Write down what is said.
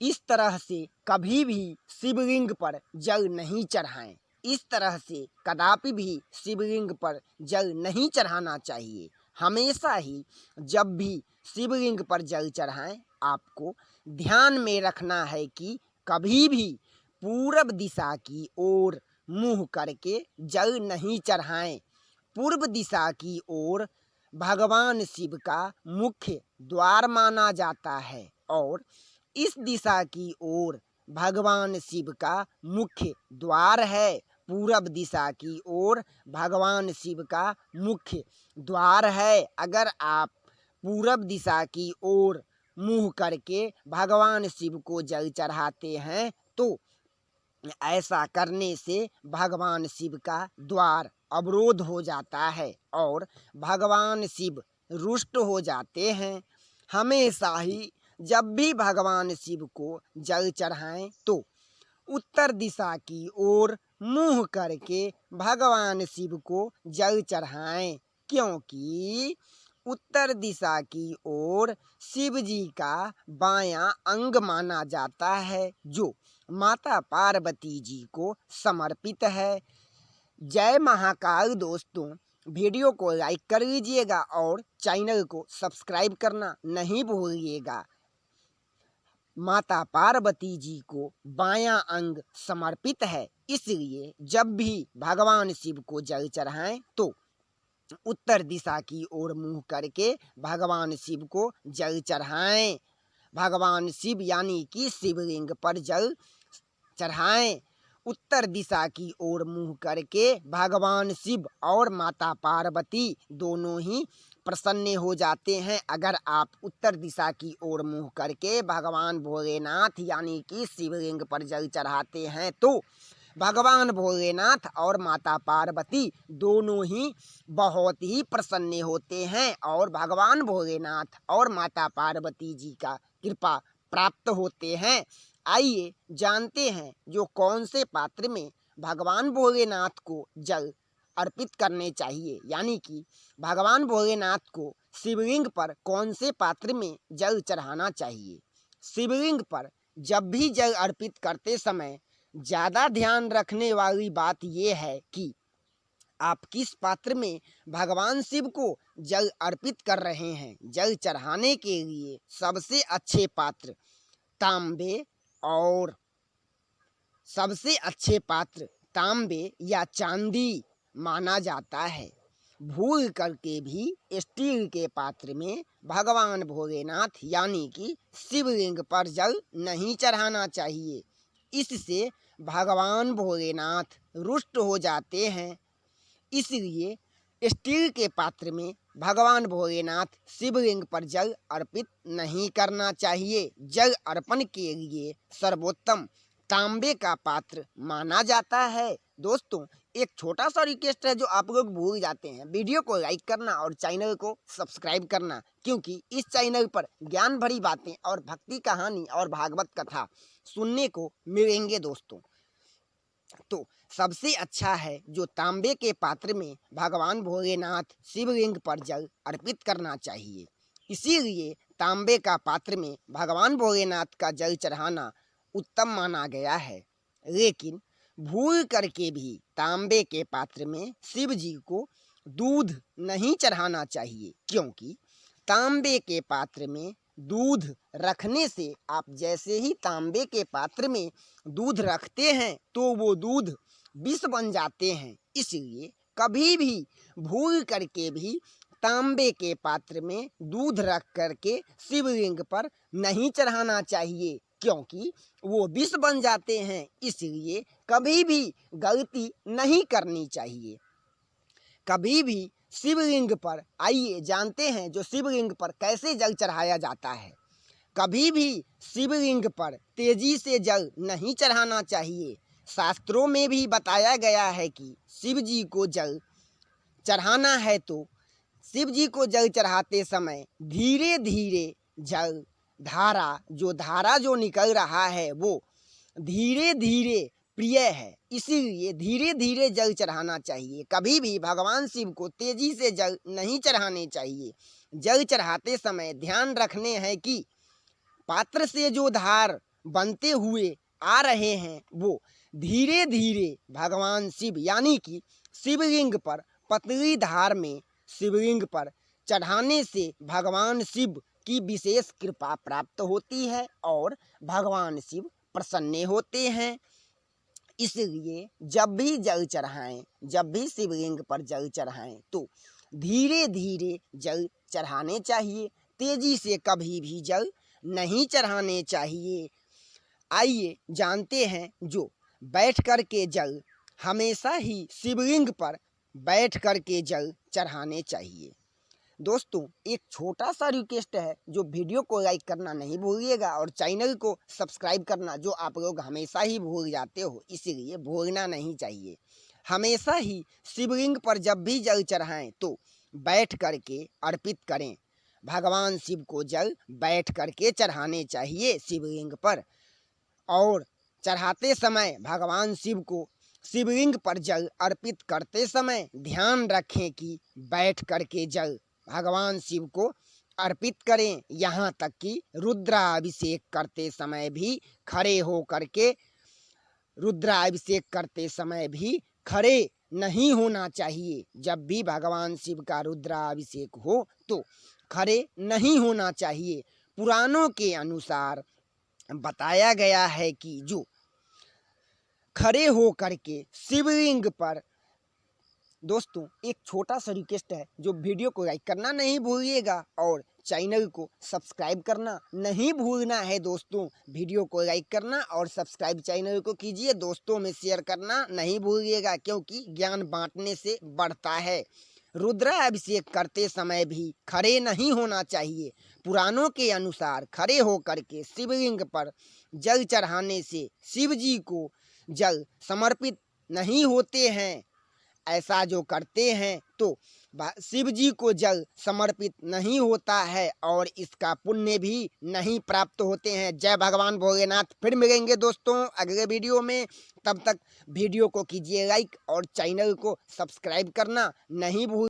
इस तरह से कभी भी शिवलिंग पर जल नहीं चढ़ाएं। इस तरह से कदापि भी शिवलिंग पर जल नहीं चढ़ाना चाहिए। हमेशा ही जब भी शिवलिंग पर जल चढ़ाएं, आपको ध्यान में रखना है कि कभी भी पूरब दिशा की ओर मुंह करके जल नहीं चढ़ाएं। पूर्व दिशा की ओर भगवान शिव का मुख्य द्वार माना जाता है और इस दिशा की ओर भगवान शिव का मुख्य द्वार है। पूरब दिशा की ओर भगवान शिव का मुख्य द्वार है। अगर आप पूरब दिशा की ओर मुंह करके भगवान शिव को जल चढ़ाते हैं तो ऐसा करने से भगवान शिव का द्वार अवरोध हो जाता है और भगवान शिव रुष्ट हो जाते हैं। हमेशा ही जब भी भगवान शिव को जल चढ़ाएं तो उत्तर दिशा की ओर मुंह करके भगवान शिव को जल चढ़ाएं, क्योंकि उत्तर दिशा की ओर शिव जी का बायां अंग माना जाता है जो माता पार्वती जी को समर्पित है। जय महाकाल दोस्तों, वीडियो को लाइक कर लीजिएगा और चैनल को सब्सक्राइब करना नहीं भूलिएगा। माता पार्वती जी को बायां अंग समर्पित है, इसलिए जब भी भगवान शिव को जल चढ़ाएं तो उत्तर दिशा की ओर मुंह करके भगवान शिव को जल चढ़ाएं। भगवान शिव यानी कि शिवलिंग पर जल चढ़ाएं। उत्तर दिशा की ओर मुंह करके भगवान शिव और माता पार्वती दोनों ही प्रसन्न हो जाते हैं। अगर आप उत्तर दिशा की ओर मुंह करके भगवान भोलेनाथ यानी कि शिवलिंग पर जल चढ़ाते हैं तो भगवान भोलेनाथ और माता पार्वती दोनों ही बहुत ही प्रसन्न होते हैं और भगवान भोलेनाथ और माता पार्वती जी का कृपा प्राप्त होते हैं। आइए जानते हैं जो कौन से पात्र में भगवान भोलेनाथ को जल अर्पित करने चाहिए, यानी कि भगवान भोलेनाथ को शिवलिंग पर कौन से पात्र में जल चढ़ाना चाहिए। शिवलिंग पर जब भी जल अर्पित करते समय ज़्यादा ध्यान रखने वाली बात यह है कि आप किस पात्र में भगवान शिव को जल अर्पित कर रहे हैं। जल चढ़ाने के लिए सबसे अच्छे पात्र तांबे और सबसे अच्छे पात्र तांबे या चांदी माना जाता है। भूल करके भी स्टील के पात्र में भगवान भोलेनाथ यानी कि शिवलिंग पर जल नहीं चढ़ाना चाहिए। इससे भगवान भोलेनाथ रुष्ट हो जाते हैं। इसलिए स्टील के पात्र में भगवान भोलेनाथ शिवलिंग पर जल अर्पित नहीं करना चाहिए। जल अर्पण के लिए सर्वोत्तम तांबे का पात्र माना जाता है। दोस्तों, एक छोटा सा रिक्वेस्ट है जो आप लोग भूल जाते हैं, वीडियो को लाइक करना और चैनल को सब्सक्राइब करना, क्योंकि इस चैनल पर ज्ञान भरी बातें और भक्ति कहानी और भागवत कथा सुनने को मिलेंगे। दोस्तों, तो सबसे अच्छा है जो तांबे के पात्र में भगवान भोलेनाथ शिवलिंग पर जल अर्पित करना चाहिए। इसीलिए तांबे का पात्र में भगवान भोलेनाथ का जल चढ़ाना उत्तम माना गया है। लेकिन भूल करके भी तांबे के पात्र में शिव जी को दूध नहीं चढ़ाना चाहिए, क्योंकि तांबे के पात्र में दूध रखने से आप जैसे ही तांबे के पात्र में दूध रखते हैं तो वो दूध विष बन जाते हैं। इसलिए कभी भी भूल करके भी तांबे के पात्र में दूध रख करके शिवलिंग पर नहीं चढ़ाना चाहिए, क्योंकि वो विष बन जाते हैं। इसलिए कभी भी गलती नहीं करनी चाहिए। कभी भी शिवलिंग पर आइए जानते हैं जो शिवलिंग पर कैसे जल चढ़ाया जाता है। कभी भी शिवलिंग पर तेजी से जल नहीं चढ़ाना चाहिए। शास्त्रों में भी बताया गया है कि शिव जी को जल चढ़ाना है तो शिव जी को जल चढ़ाते समय धीरे धीरे जल धारा जो निकल रहा है वो धीरे धीरे प्रिय है, इसीलिए धीरे धीरे जल चढ़ाना चाहिए। कभी भी भगवान शिव को तेजी से जल नहीं चढ़ाने चाहिए। जल चढ़ाते समय ध्यान रखने हैं कि पात्र से जो धार बनते हुए आ रहे हैं वो धीरे धीरे भगवान शिव यानी कि शिवलिंग पर पतली धार में शिवलिंग पर चढ़ाने से भगवान शिव की विशेष कृपा प्राप्त होती है और भगवान शिव प्रसन्न होते हैं। इसलिए जब भी जल चढ़ाएं, जब भी शिवलिंग पर जल चढ़ाएं तो धीरे धीरे जल चढ़ाने चाहिए, तेजी से कभी भी जल नहीं चढ़ाने चाहिए। आइए जानते हैं जो बैठ कर के जल हमेशा ही शिवलिंग पर बैठ कर के जल चढ़ाने चाहिए। दोस्तों एक छोटा सा रिक्वेस्ट है, जो वीडियो को लाइक करना नहीं भूलिएगा और चैनल को सब्सक्राइब करना जो आप लोग हमेशा ही भूल जाते हो, इसीलिए भूलना नहीं चाहिए। हमेशा ही शिवलिंग पर जब भी जल चढ़ाएं तो बैठ कर के अर्पित करें। भगवान शिव को जल बैठ कर के चढ़ाने चाहिए शिवलिंग पर, और चढ़ाते समय भगवान शिव को शिवलिंग पर जल अर्पित करते समय ध्यान रखें कि बैठ कर के जल भगवान शिव को अर्पित करें। यहाँ तक कि रुद्राभिषेक करते समय भी खड़े हो करके, रुद्राभिषेक करते समय भी खड़े नहीं होना चाहिए। जब भी भगवान शिव का रुद्राभिषेक हो तो खड़े नहीं होना चाहिए। पुराणों के अनुसार बताया गया है कि जो खड़े हो करके शिवलिंग पर, दोस्तों एक छोटा सा रिक्वेस्ट है, जो वीडियो को लाइक करना नहीं भूलिएगा और चैनल को सब्सक्राइब करना नहीं भूलना है। दोस्तों वीडियो को लाइक करना और सब्सक्राइब चैनल को कीजिए, दोस्तों में शेयर करना नहीं भूलिएगा, क्योंकि ज्ञान बांटने से बढ़ता है। रुद्राभिषेक करते समय भी खड़े नहीं होना चाहिए। पुराणों के अनुसार खड़े होकर के शिवलिंग पर जल चढ़ाने से शिव जी को जल समर्पित नहीं होते हैं। ऐसा जो करते हैं तो शिव जी को जल समर्पित नहीं होता है और इसका पुण्य भी नहीं प्राप्त होते हैं। जय भगवान भोलेनाथ। फिर मिलेंगे दोस्तों अगले वीडियो में, तब तक वीडियो को कीजिए लाइक और चैनल को सब्सक्राइब करना नहीं भूल